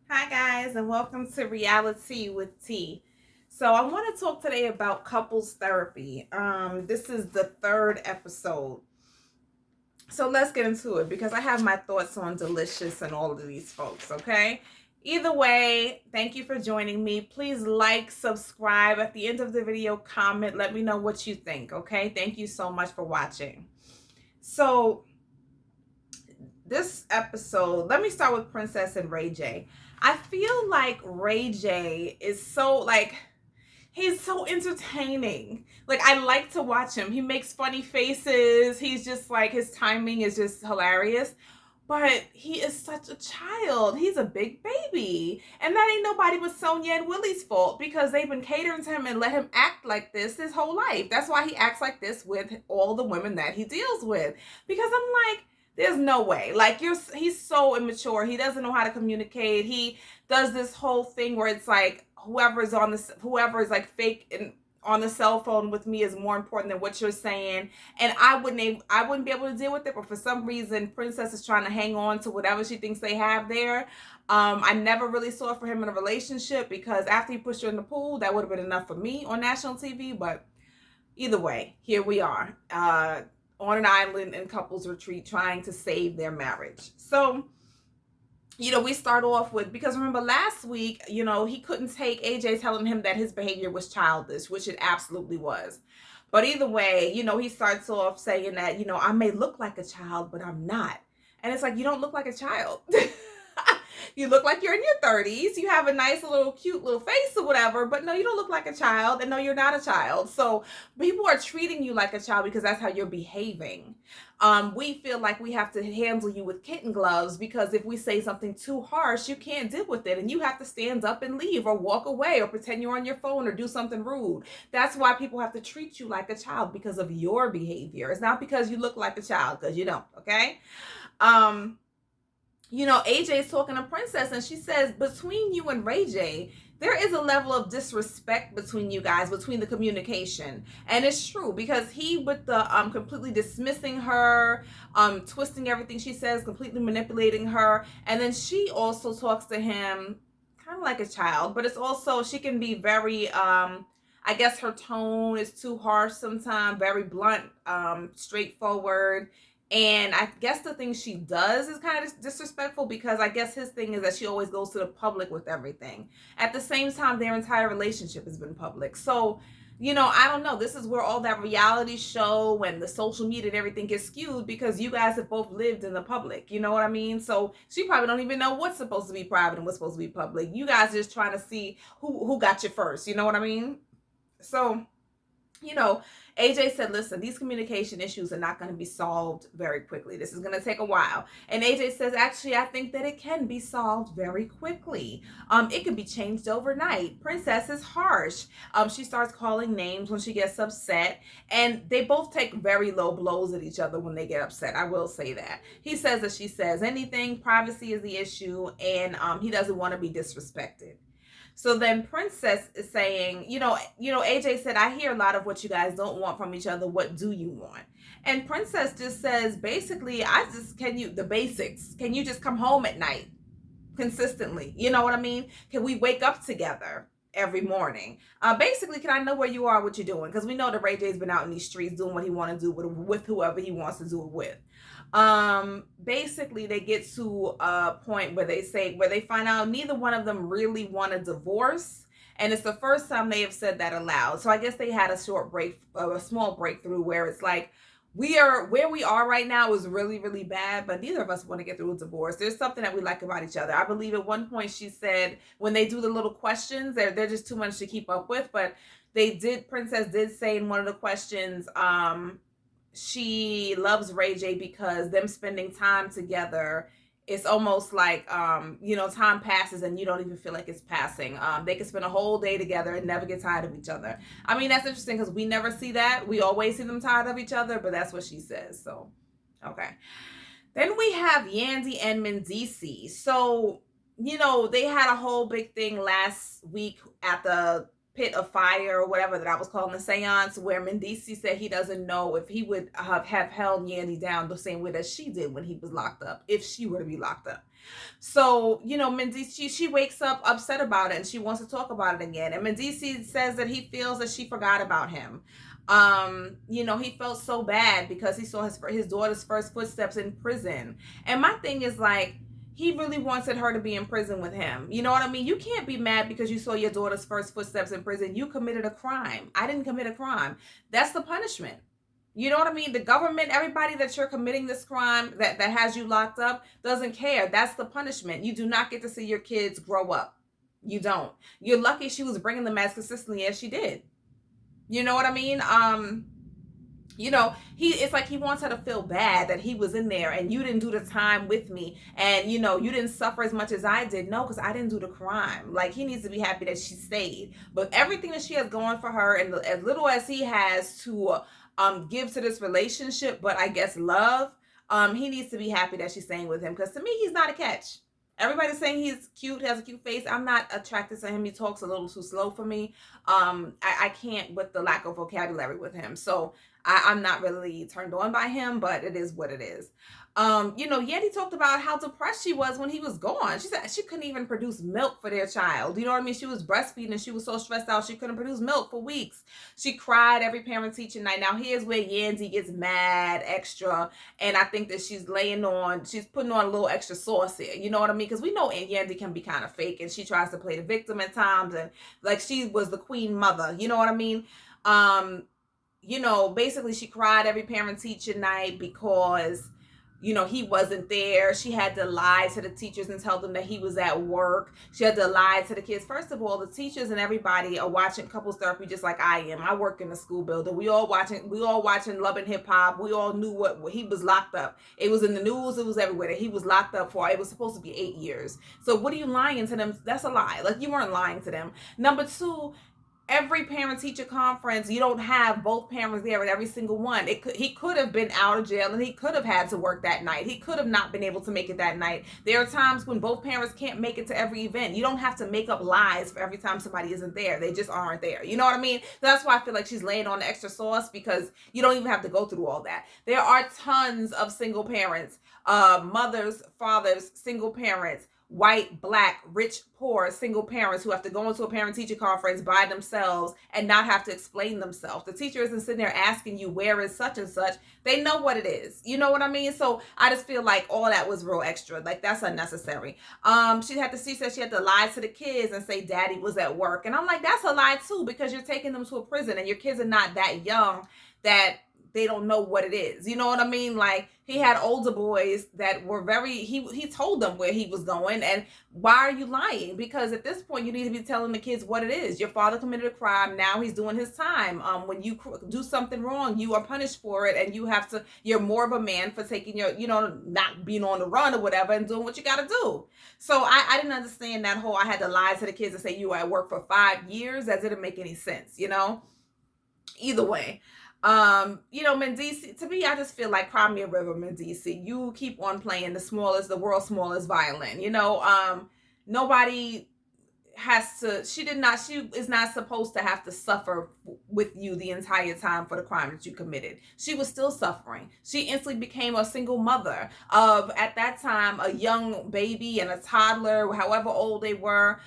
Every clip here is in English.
Hi guys, and welcome to Reality with T. So I want to talk today about couples therapy. This is the third episode. So let's get into it because I have my thoughts on Deelishis and all of these folks, okay? Either way, thank you for joining me. Please like, subscribe. At the end of the video, comment. Let me know what you think, okay? Thank you so much for watching. So this episode, let me start with Princess and Ray J. I feel like Ray J is so he's so entertaining. Like I like to watch him. He makes funny faces. He's just like his timing is just hilarious. But he is such a child. He's a big baby. And that ain't nobody but Sonia and Willie's fault because they've been catering to him and let him act like this his whole life. That's why he acts like this with all the women that he deals with. Because I'm like, there's no way. Like he's so immature. He doesn't know how to communicate. He does this whole thing where it's like whoever is like fake and on the cell phone with me is more important than what you're saying, and I wouldn't be able to deal with it. But for some reason, Princess is trying to hang on to whatever she thinks they have there. I never really saw it for him in a relationship because after he pushed her in the pool, that would have been enough for me on national TV. But either way, here we are on an island in couples retreat trying to save their marriage. So we start off with, because remember last week, he couldn't take AJ telling him that his behavior was childish, which it absolutely was. But either way, he starts off saying that, I may look like a child, but I'm not. And it's like, you don't look like a child. You look like you're in your 30s. You have a nice little cute little face or whatever, but no, you don't look like a child, and no, you're not a child. So people are treating you like a child because that's how you're behaving. We feel like we have to handle you with kitten gloves because if we say something too harsh, you can't deal with it and you have to stand up and leave or walk away or pretend you're on your phone or do something rude. That's why people have to treat you like a child, because of your behavior. It's not because you look like a child, because you don't, okay? AJ is talking to Princess and she says, between you and Ray J, there is a level of disrespect between you guys, between the communication. And it's true because he, with the completely dismissing her, twisting everything she says, completely manipulating her. And then she also talks to him kind of like a child, but it's also, she can be very, I guess her tone is too harsh sometimes, very blunt, straightforward. And I guess the thing she does is kind of disrespectful because I guess his thing is that she always goes to the public with everything. At the same time, their entire relationship has been public. So, I don't know. This is where all that reality show and the social media and everything gets skewed because you guys have both lived in the public. You know what I mean? So she probably don't even know what's supposed to be private and what's supposed to be public. You guys are just trying to see who got you first. You know what I mean? So AJ said, listen, these communication issues are not going to be solved very quickly. This is going to take a while. And AJ says, actually, I think that it can be solved very quickly. It can be changed overnight. Princess is harsh. She starts calling names when she gets upset. And they both take very low blows at each other when they get upset. I will say that. He says that she says anything. Privacy is the issue. And he doesn't want to be disrespected. So then Princess is saying, AJ said, I hear a lot of what you guys don't want from each other. What do you want? And Princess just says, basically, the basics. Can you just come home at night consistently? You know what I mean? Can we wake up together every morning? Basically, can I know where you are, what you're doing? Because we know that Ray J's been out in these streets doing what he want to do with whoever he wants to do it with. Basically they get to a point where they find out neither one of them really want a divorce, and it's the first time they have said that aloud. So I guess they had a small breakthrough where it's like, where we are right now is really, really bad, but neither of us want to get through a divorce. There's something that we like about each other. I believe at one point she said when they do the little questions, they're just too much to keep up with, but Princess did say in one of the questions, she loves Ray J because them spending time together, it's almost like time passes and you don't even feel like it's passing. They can spend a whole day together and never get tired of each other. I mean, that's interesting because we never see that. We always see them tired of each other, but that's what she says. So okay. Then we have Yandy and Mendici. So they had a whole big thing last week at the pit of fire or whatever that I was calling the seance, where Mendici said he doesn't know if he would have held Yandy down the same way that she did when he was locked up, if she were to be locked up. So, Mendici, she wakes up upset about it and she wants to talk about it again. And Mendici says that he feels that she forgot about him. He felt so bad because he saw his daughter's first footsteps in prison. And my thing is, like, he really wanted her to be in prison with him. You know what I mean? You can't be mad because you saw your daughter's first footsteps in prison. You committed a crime. I didn't commit a crime. That's the punishment. You know what I mean? The government, everybody that you're committing this crime that has you locked up doesn't care. That's the punishment. You do not get to see your kids grow up. You don't. You're lucky she was bringing them as consistently as she did. You know what I mean? It's like he wants her to feel bad that he was in there and you didn't do the time with me, and you didn't suffer as much as I did. No, because I didn't do the crime. Like, he needs to be happy that she stayed. But everything that she has going for her, and as little as he has to give to this relationship, but I guess love, he needs to be happy that she's staying with him, because to me, he's not a catch. Everybody's saying he's cute, has a cute face. I'm not attracted to him. He talks a little too slow for me. I can't with the lack of vocabulary with him. So I'm not really turned on by him, but it is what it is. Yandy talked about how depressed she was when he was gone. She said she couldn't even produce milk for their child. You know what I mean? She was breastfeeding and she was so stressed out she couldn't produce milk for weeks. She cried every parent-teacher night. Now here's where Yandy gets mad extra, and I think that she's putting on a little extra sauce here. You know what I mean? Because we know Yandy can be kind of fake, and she tries to play the victim at times, and like she was the queen mother. You know what I mean? Basically she cried every parent-teacher night because he wasn't there. She had to lie to the teachers and tell them that he was at work. She had to lie to the kids. First of all, the teachers and everybody are watching couples therapy just like I am. I work in the school building. We all watching Love and Hip Hop. We all knew what he was locked up. It was in the news. It was everywhere that he was locked up for. It was supposed to be 8 years. So what are you lying to them? That's a lie. Like, you weren't lying to them. Number two, every parent-teacher conference, you don't have both parents there at every single one. He could have been out of jail and he could have had to work that night. He could have not been able to make it that night. There are times when both parents can't make it to every event. You don't have to make up lies for every time somebody isn't there. They just aren't there. You know what I mean? That's why I feel like she's laying on the extra sauce, because you don't even have to go through all that. There are tons of single parents, mothers, fathers, single parents, white, black, rich, poor, single parents who have to go into a parent-teacher conference by themselves and not have to explain themselves. The teacher isn't sitting there asking you, where is such and such? They know what it is. You know what I mean? So I just feel like all that was real extra. Like, that's unnecessary. She said she had to lie to the kids and say daddy was at work. And I'm like, that's a lie too, because you're taking them to a prison and your kids are not that young that they don't know what it is. You know what I mean? Like, he had older boys that were he told them where he was going. And why are you lying? Because at this point, you need to be telling the kids what it is. Your father committed a crime. Now he's doing his time. When you do something wrong, you are punished for it. And you're more of a man for taking not being on the run or whatever and doing what you got to do. So I didn't understand that whole, I had to lie to the kids and say you were at work for 5 years. That didn't make any sense, Either way. Mendici, to me, I just feel like cry me a river, Mendici. You keep on playing the world's smallest violin. Nobody she is not supposed to have to suffer with you the entire time for the crime that you committed. She was still suffering. She instantly became a single mother of, at that time, a young baby and a toddler, however old they were.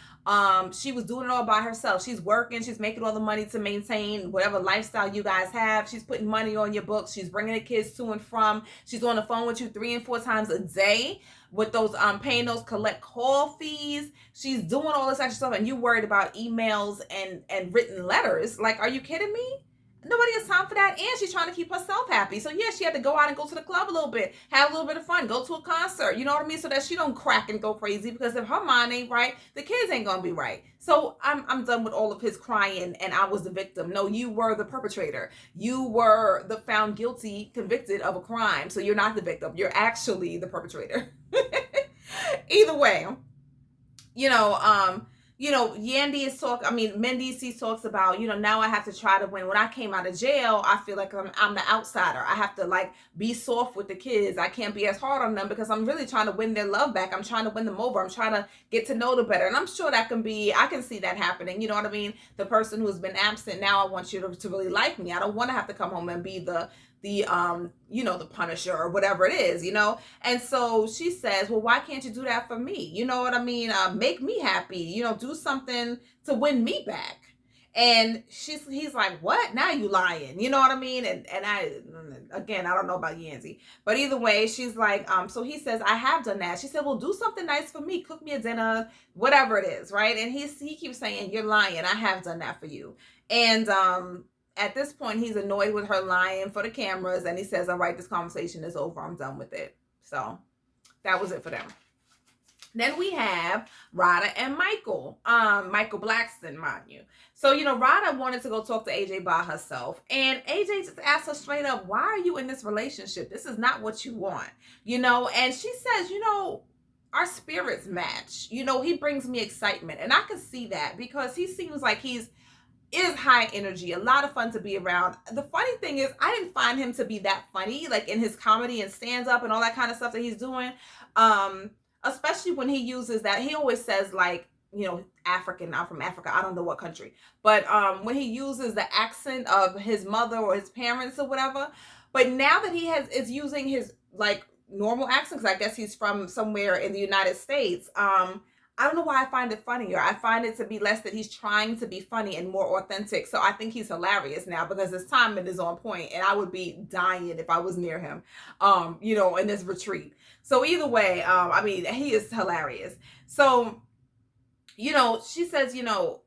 She was doing it all by herself. She's working. She's making all the money to maintain whatever lifestyle you guys have. She's putting money on your books. She's bringing the kids to and from. She's on the phone with you 3 and 4 times a day with those paying those collect call fees. She's doing all this extra stuff, and you worried about emails and written letters. Like, are you kidding me? Nobody has time for that. And she's trying to keep herself happy. So yeah, she had to go out and go to the club a little bit, have a little bit of fun, go to a concert, you know what I mean? So that she don't crack and go crazy, because if her mind ain't right, the kids ain't gonna be right. So I'm done with all of his crying and I was the victim. No, you were the perpetrator. You were the found guilty, convicted of a crime. So you're not the victim. You're actually the perpetrator. Either way, Mendici talks about, now I have to try to win. When I came out of jail, I feel like I'm the outsider. I have to like be soft with the kids. I can't be as hard on them because I'm really trying to win their love back. I'm trying to win them over. I'm trying to get to know them better. And I'm sure I can see that happening. You know what I mean? The person who's been absent, now I want you to really like me. I don't want to have to come home and be the the Punisher or whatever it is, And so she says, well, why can't you do that for me? You know what I mean? Make me happy, do something to win me back. And he's like, what? Now you lying, you know what I mean? And I don't know about Yancy, but either way, she's like, so he says, I have done that. She said, well, do something nice for me, cook me a dinner, whatever it is, right? And he keeps saying, you're lying. I have done that for you. And at this point, he's annoyed with her lying for the cameras, and he says, all right, this conversation is over. I'm done with it. So that was it for them. Then we have Rada and Michael Blackson, mind you. So, Rada wanted to go talk to AJ by herself, and AJ just asked her straight up, why are you in this relationship? This is not what you want, And she says, our spirits match. He brings me excitement, and I can see that because he seems like is high energy, a lot of fun to be around. The funny thing is, I didn't find him to be that funny, like in his comedy and stand-up and all that kind of stuff that he's doing. Especially when he uses that, he always says like, African, I'm from Africa, I don't know what country. But when he uses the accent of his mother or his parents or whatever. But now that he is using his like normal accent, because I guess he's from somewhere in the United States, I don't know why I find it funnier. I find it to be less that he's trying to be funny and more authentic. So I think he's hilarious now because his timing is on point, and I would be dying if I was near him, in this retreat. So either way, he is hilarious. So, she says,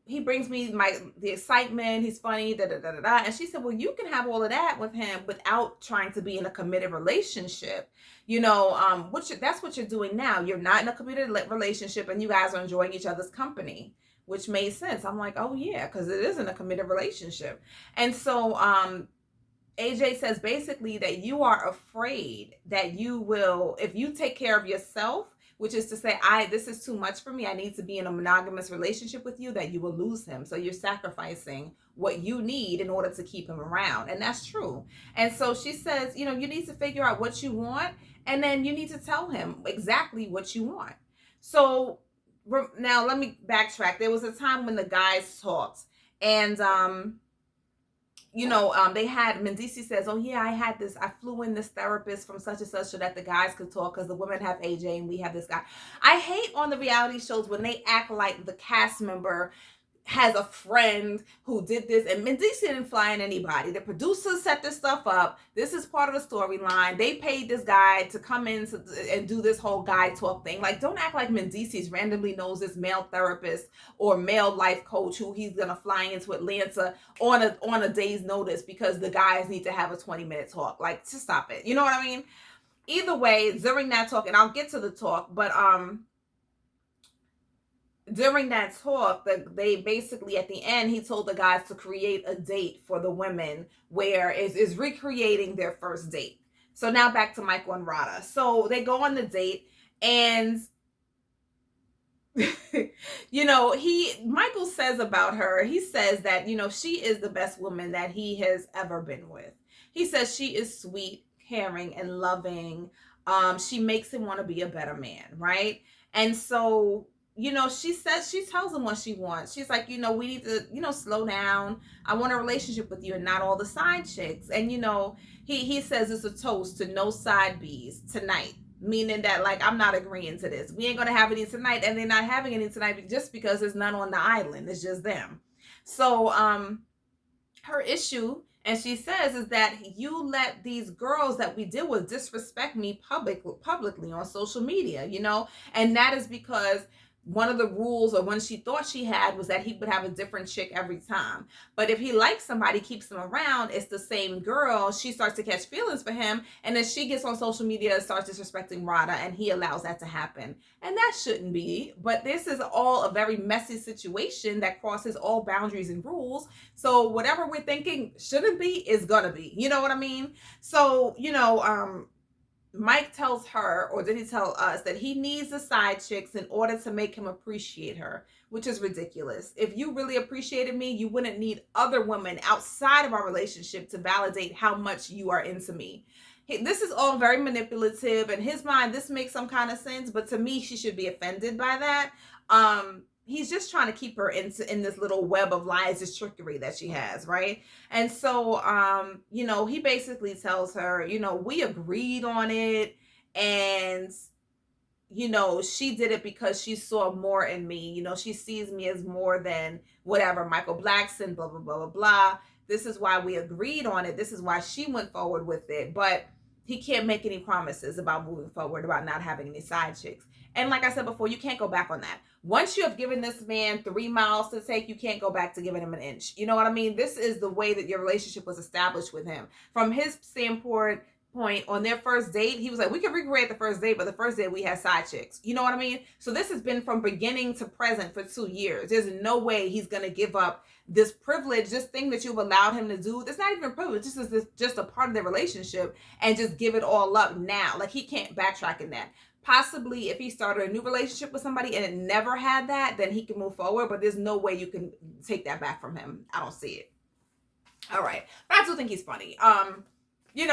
he brings me the excitement. He's funny, da da da da da. And she said, well, you can have all of that with him without trying to be in a committed relationship. That's what you're doing now. You're not in a committed relationship, and you guys are enjoying each other's company, which made sense. I'm like, oh yeah, because it isn't a committed relationship. And so, AJ says basically that you are afraid that you will, if you take care of yourself, which is to say, this is too much for me, I need to be in a monogamous relationship with you, that you will lose him. So you're sacrificing what you need in order to keep him around. And that's true. And so she says, you need to figure out what you want, and then you need to tell him exactly what you want. So now let me backtrack. There was a time when the guys talked, and they had, Mendici says, oh yeah, I flew in this therapist from such and such so that the guys could talk, because the women have AJ and we have this guy. I hate on the reality shows when they act like the cast member has a friend who did this, and Mendici didn't fly in anybody. The producers set this stuff up. This is part of the storyline. They paid this guy to come in and do this whole guy talk thing. Like, don't act like Mendici's randomly knows this male therapist or male life coach who he's gonna fly into Atlanta on a day's notice because the guys need to have a 20-minute talk. Like, just stop it. You know what I mean? Either way, during that talk, and I'll get to the talk, but during that talk, they basically, at the end, he told the guys to create a date for the women where is recreating their first date. So now back to Michael and Rada. So they go on the date, and Michael says about her, he says that, she is the best woman that he has ever been with. He says she is sweet, caring, and loving. She makes him want to be a better man, right? And so, she tells him what she wants. She's like, we need to, slow down. I want a relationship with you and not all the side chicks. And, he says it's a toast to no side B's tonight. Meaning that, like, I'm not agreeing to this. We ain't going to have any tonight, and they're not having any tonight just because there's none on the island. It's just them. So, her issue, and she says, is that you let these girls that we deal with disrespect me publicly on social media, and that is because one of the rules, or one she thought she had, was that he would have a different chick every time. But if he likes somebody, keeps them around, it's the same girl, she starts to catch feelings for him, and then she gets on social media and starts disrespecting Rada, and he allows that to happen. And that shouldn't be, but this is all a very messy situation that crosses all boundaries and rules. So whatever we're thinking shouldn't be is gonna be, you know what I mean? So, Mike tells her, or did he tell us, that he needs the side chicks in order to make him appreciate her, which is ridiculous. If you really appreciated me, you wouldn't need other women outside of our relationship to validate how much you are into me. This is all very manipulative. In his mind, this makes some kind of sense, but to me, she should be offended by that. He's just trying to keep her in this little web of lies, this trickery that she has, right? And so he basically tells her, we agreed on it, and she did it because she saw more in me. She sees me as more than whatever, Michael Blackson, blah blah blah blah blah. This is why we agreed on it. This is why she went forward with it. But he can't make any promises about moving forward, about not having any side chicks. And like I said before, you can't go back on that. Once you have given this man 3 miles to take, you can't go back to giving him an inch. You know what I mean? This is the way that your relationship was established with him. From his standpoint, on their first date, he was like, we can recreate the first date, but the first date we had side chicks. You know what I mean? So this has been from beginning to present for 2 years. There's no way he's going to give up this privilege, this thing that you've allowed him to do. That's not even a privilege. This is just a part of their relationship, and just give it all up now. Like, he can't backtrack in that. Possibly if he started a new relationship with somebody and it never had that, then he can move forward, but there's no way you can take that back from him. I don't see it. All right. But I do think he's funny. He's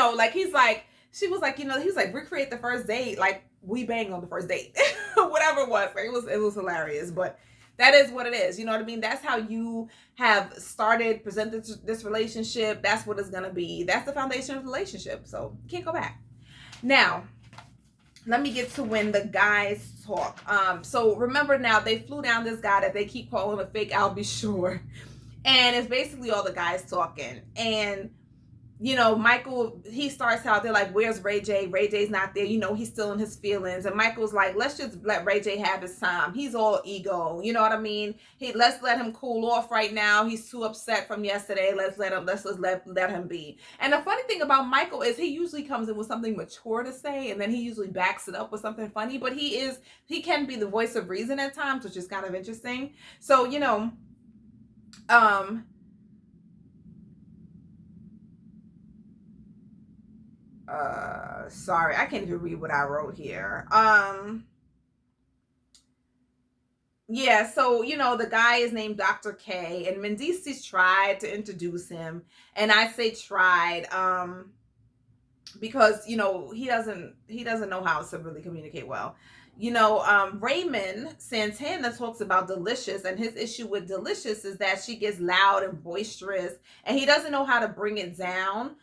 like, she was like, he was like, recreate the first date, like we banged on the first date. Whatever it was. Like, it was hilarious, but that is what it is. You know what I mean? That's how you have presented this relationship. That's what it's gonna be. That's the foundation of the relationship. So you can't go back. Now, let me get to when the guys talk. So remember now, they flew down this guy that they keep calling a fake I'll be sure. And it's basically all the guys talking. And Michael, he starts out, they're like, where's Ray J? Ray J's not there. He's still in his feelings. And Michael's like, let's just let Ray J have his time. He's all ego. You know what I mean? Let's let him cool off right now. He's too upset from yesterday. Let's let him be. And the funny thing about Michael is he usually comes in with something mature to say, and then he usually backs it up with something funny. But he can be the voice of reason at times, which is kind of interesting. So, sorry, I can't even read what I wrote here. Yeah, so the guy is named Dr. K, and Mendices tried to introduce him, and I say tried because he doesn't know how to really communicate well. Raymond Santana talks about Deelishis, and his issue with Deelishis is that she gets loud and boisterous, and he doesn't know how to bring it down.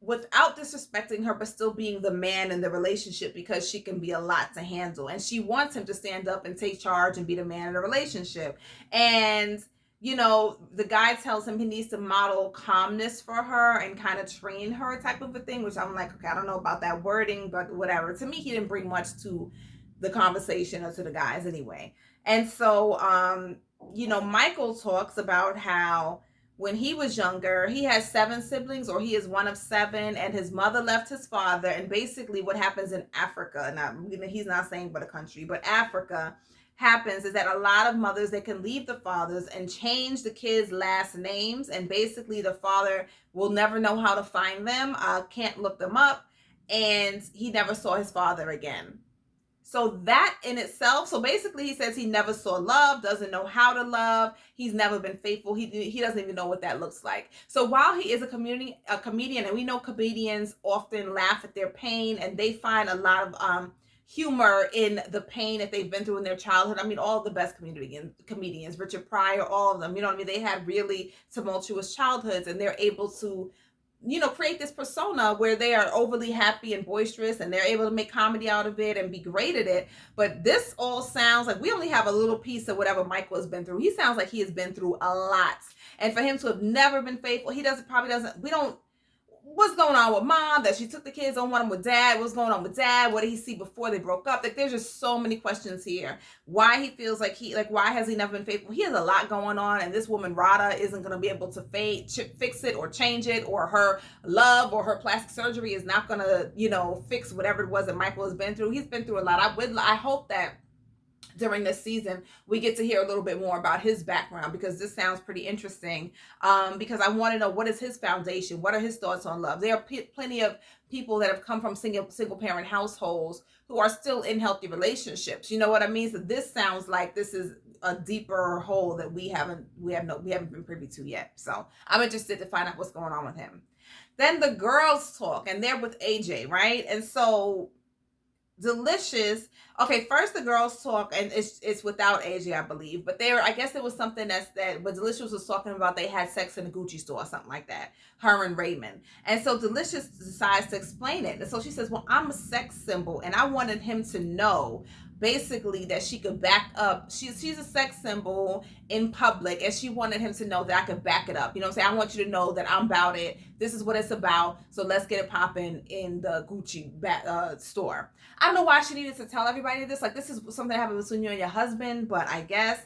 Without disrespecting her, but still being the man in the relationship, because she can be a lot to handle. And she wants him to stand up and take charge and be the man in the relationship. And, the guy tells him he needs to model calmness for her and kind of train her type of a thing, which I'm like, okay, I don't know about that wording, but whatever. To me, he didn't bring much to the conversation or to the guys anyway. And so, Michael talks about how when he was younger, he has 7 siblings, or he is one of 7, and his mother left his father. And basically what happens in Africa, now he's not saying but a country, but Africa happens is that a lot of mothers, they can leave the fathers and change the kids' last names, and basically the father will never know how to find them, can't look them up, and he never saw his father again. So that in itself, so basically he says he never saw love, doesn't know how to love, he's never been faithful, he doesn't even know what that looks like. So while he is a comedian, and we know comedians often laugh at their pain, and they find a lot of humor in the pain that they've been through in their childhood. I mean, all of the best comedians, Richard Pryor, all of them, they had really tumultuous childhoods, and they're able to create this persona where they are overly happy and boisterous, and they're able to make comedy out of it and be great at it. But this all sounds like we only have a little piece of whatever Michael has been through. He sounds like he has been through a lot. And for him to have never been faithful, what's going on with mom, that she took the kids, don't want them with dad, what's going on with dad, what did he see before they broke up? Like, there's just so many questions here. Why he feels like why has he never been faithful? He has a lot going on, and this woman Rada isn't going to be able to fix it or change it, or her love or her plastic surgery is not going to fix whatever it was that Michael has been through. He's been through a lot. I hope that during this season, we get to hear a little bit more about his background, because this sounds pretty interesting. Because I want to know, what is his foundation? What are his thoughts on love? There are plenty of people that have come from single parent households who are still in healthy relationships. You know what I mean? So this sounds like this is a deeper hole that we haven't been privy to yet. So I'm interested to find out what's going on with him. Then the girls talk, and they're with AJ, right? And so Deelishis. Okay, first the girls talk, and it's without AJ, I believe. But I guess it was something but Deelishis was talking about, they had sex in a Gucci store or something like that. Her and Raymond. And so Deelishis decides to explain it. And so she says, well, I'm a sex symbol, and I wanted him to know basically that she could back up. She's a sex symbol in public, and she wanted him to know that I could back it up. You know what I'm saying? I want you to know that I'm about it. This is what it's about. So let's get it popping in the Gucci store. I don't know why she needed to tell everybody this. Like, this is something that happened between you and your husband, but I guess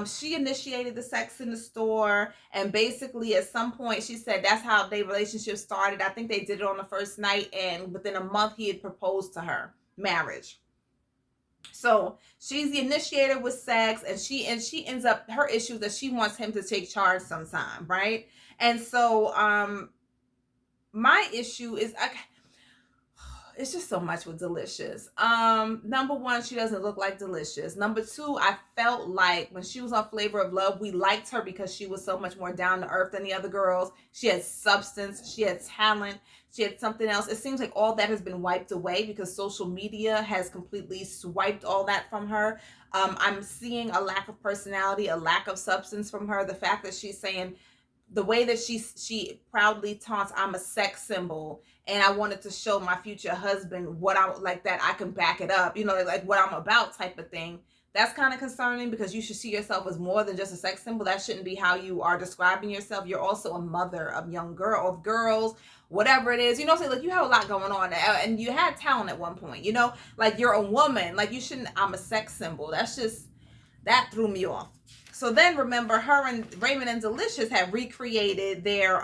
she initiated the sex in the store, and basically at some point she said that's how their relationship started. I think they did it on the first night, and within a month he had proposed to her marriage. So she's the initiator with sex, and she ends up, her issue is that she wants him to take charge sometime, right? And so my issue is, it's just so much with Deelishis. Number one, she doesn't look like Deelishis. Number two, I felt like when she was on Flavor of Love, we liked her because she was so much more down to earth than the other girls. She had substance, she had talent, she had something else. It seems like all that has been wiped away because social media has completely swiped all that from her. I'm seeing a lack of personality, a lack of substance from her. The fact that she's saying, the way that she proudly taunts, I'm a sex symbol, and I wanted to show my future husband what I like, that I can back it up, you know, like what I'm about type of thing. That's kind of concerning, because you should see yourself as more than just a sex symbol. That shouldn't be how you are describing yourself. You're also a mother of girls, whatever it is. You know what I'm saying? Like, you have a lot going on, and you had talent at one point, you know? Like, you're a woman. Like, you shouldn't, I'm a sex symbol. That threw me off. So then remember, her and Raymond and Deelishis have recreated their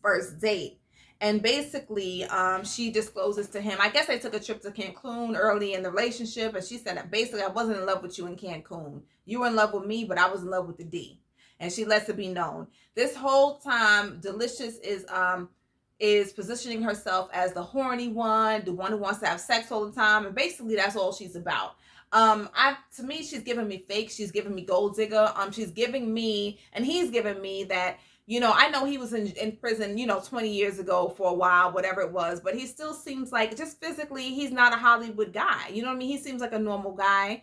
first date. And basically, she discloses to him, I guess they took a trip to Cancun early in the relationship, and she said that basically, I wasn't in love with you in Cancun. You were in love with me, but I was in love with the D. And she lets it be known. This whole time, Deelishis is positioning herself as the horny one, the one who wants to have sex all the time, and basically that's all she's about. To me, she's giving me fake. She's giving me gold digger. She's giving me, and he's giving me that, you know, I know he was in prison, you know, 20 years ago for a while, whatever it was, but he still seems like, just physically, he's not a Hollywood guy. You know what I mean? He seems like a normal guy.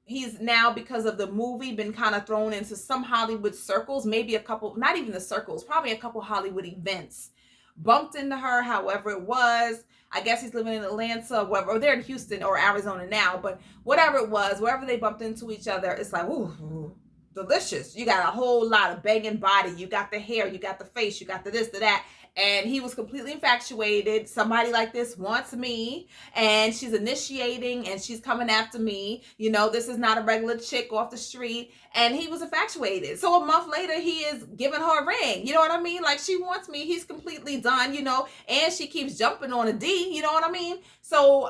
He's now, because of the movie, been kind of thrown into some Hollywood circles, maybe a couple, not even the circles, probably a couple Hollywood events. Bumped into her, however it was. I guess he's living in Atlanta, or they're in Houston or Arizona now, but whatever it was, wherever they bumped into each other, it's like, ooh, Deelishis. You got a whole lot of banging body. You got the hair, you got the face, you got the this, the that. And he was completely infatuated. Somebody like this wants me, and she's initiating, and she's coming after me. You know, this is not a regular chick off the street. And he was infatuated. So a month later, he is giving her a ring. You know what I mean? Like, she wants me. He's completely done, you know, and she keeps jumping on a D. You know what I mean? So,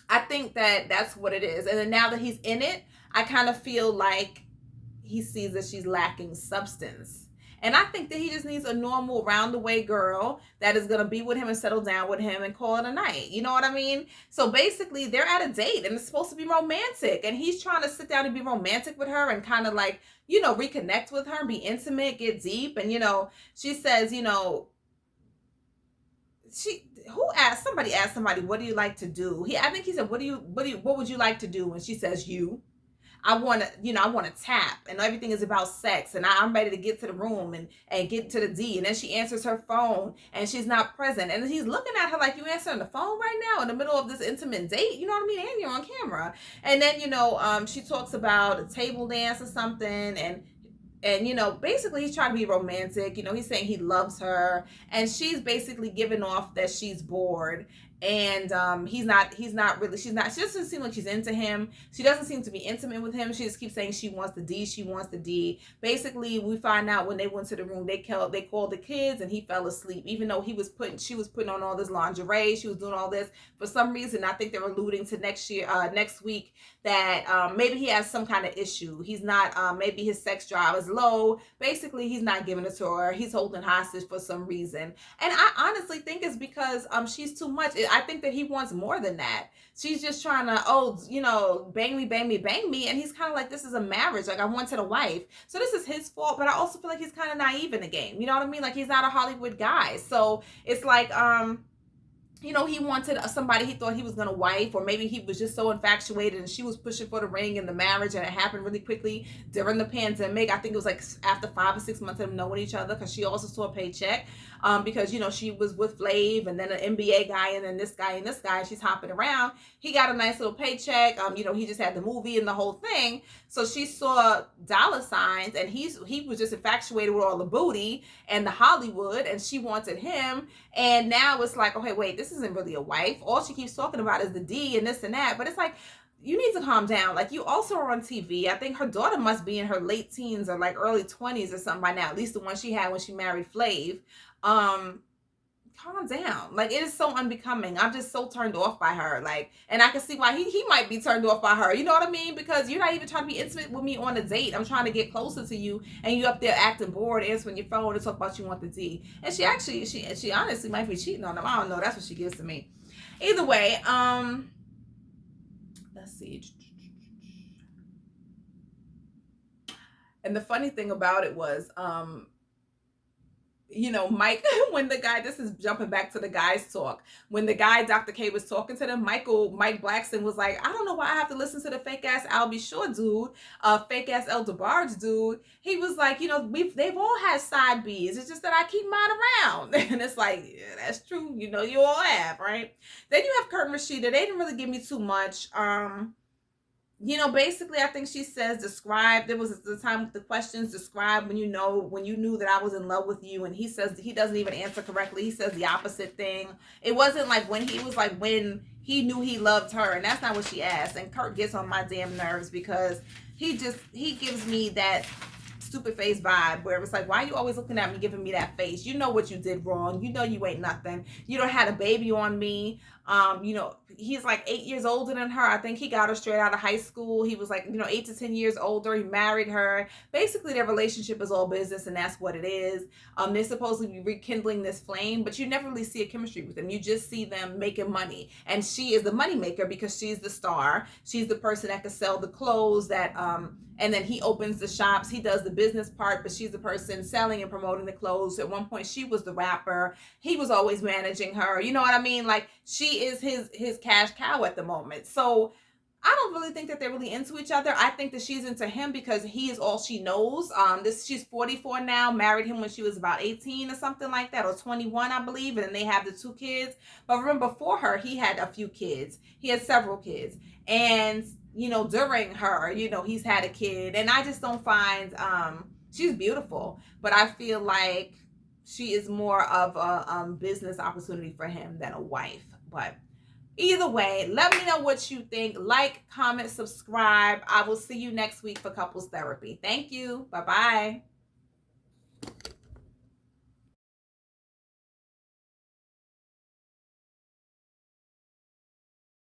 I think that that's what it is. And then now that he's in it, I kind of feel like he sees that she's lacking substance. And I think that he just needs a normal, round-the-way girl that is going to be with him and settle down with him and call it a night. You know what I mean? So basically, they're at a date, and it's supposed to be romantic. And he's trying to sit down and be romantic with her and kind of like, you know, reconnect with her, be intimate, get deep. And, you know, she says, you know, somebody asked somebody, what do you like to do? I think he said, what would you like to do? And she says, I want to tap, and everything is about sex, and I'm ready to get to the room and get to the D. And then she answers her phone, and she's not present. And he's looking at her like, you answering the phone right now in the middle of this intimate date? You know what I mean? And you're on camera. And then, you know, she talks about a table dance or something, and And, basically he's trying to be romantic. He's saying he loves her, and she's basically giving off that she's bored. And he's not really, she doesn't seem like she's into him. She doesn't seem to be intimate with him. She just keeps saying she wants the D, she wants the D. Basically, we find out when they went to the room, they called the kids, and he fell asleep, even though she was putting on all this lingerie, she was doing all this. For some reason, I think they're alluding to next week, that maybe he has some kind of issue. He's not, maybe his sex drive is low. Basically, he's not giving it to her. He's holding hostage for some reason. And I honestly think it's because she's too much. I think that he wants more than that. She's just trying to, bang me, bang me, bang me. And he's kind of like, this is a marriage. Like, I wanted a wife. So this is his fault. But I also feel like he's kind of naive in the game. You know what I mean? Like, he's not a Hollywood guy. So it's like, he wanted somebody he thought he was going to wife, or maybe he was just so infatuated and she was pushing for the ring and the marriage, and it happened really quickly during the pandemic. I think it was like after 5 or 6 months of them knowing each other, because she also saw a paycheck, because, she was with Flav, and then an NBA guy, and then this guy and this guy, and she's hopping around. He got a nice little paycheck. He just had the movie and the whole thing. So she saw dollar signs, and he was just infatuated with all the booty and the Hollywood, and she wanted him. And now it's like, okay, wait, this isn't really a wife. All she keeps talking about is the D and this and that. But it's like, you need to calm down. Like, you also are on TV. I think her daughter must be in her late teens or like early 20s or something by now. At least the one she had when she married Flav. Calm down. Like, it is so unbecoming. I'm just so turned off by her. Like, and I can see why he might be turned off by her. You know what I mean? Because you're not even trying to be intimate with me on a date. I'm trying to get closer to you, and you up there acting bored, answering your phone to talk about you want the D. And she honestly might be cheating on him. I don't know. That's what she gives to me. Either way, let's see. And the funny thing about it was, Mike, when the guy, this is jumping back to the guys talk, when the guy, Dr. K, was talking to them, Mike Blackson was like, I don't know why I have to listen to the fake ass Albie Shore dude, fake ass El DeBarge dude. He was like, they've all had side B's. It's just that I keep mine around. And it's like, yeah, that's true. You all have, right? Then you have Kurt and Rashida. They didn't really give me too much. Basically, I think she says, describe, there was the time with the questions, describe when you knew that I was in love with you. And he says, he doesn't even answer correctly. He says the opposite thing. It wasn't like when he knew he loved her. And that's not what she asked. And Kurt gets on my damn nerves, because he gives me that stupid face vibe where it's like, why are you always looking at me, giving me that face? You know what you did wrong. You know you ain't nothing. You don't had a baby on me. He's like 8 years older than her. I think he got her straight out of high school. He was like, 8 to 10 years older. He married her. Basically, their relationship is all business, and that's what it is. They're supposed to be rekindling this flame, but you never really see a chemistry with them. You just see them making money. And she is the money maker because she's the star. She's the person that can sell the clothes that, and then he opens the shops. He does the business part, but she's the person selling and promoting the clothes. At one point, she was the rapper. He was always managing her. You know what I mean? Like, she is his cash cow at the moment. So I don't really think that they're really into each other. I think that she's into him because he is all she knows. She's 44 now, married him when she was about 18 or something like that, or 21, I believe. And then they have the 2 kids. But remember, before her, he had a few kids. He had several kids. And, during her, he's had a kid. And I just don't find, she's beautiful. But I feel like she is more of a business opportunity for him than a wife. But either way, let me know what you think. Like, comment, subscribe. I will see you next week for couples therapy. Thank you. Bye-bye.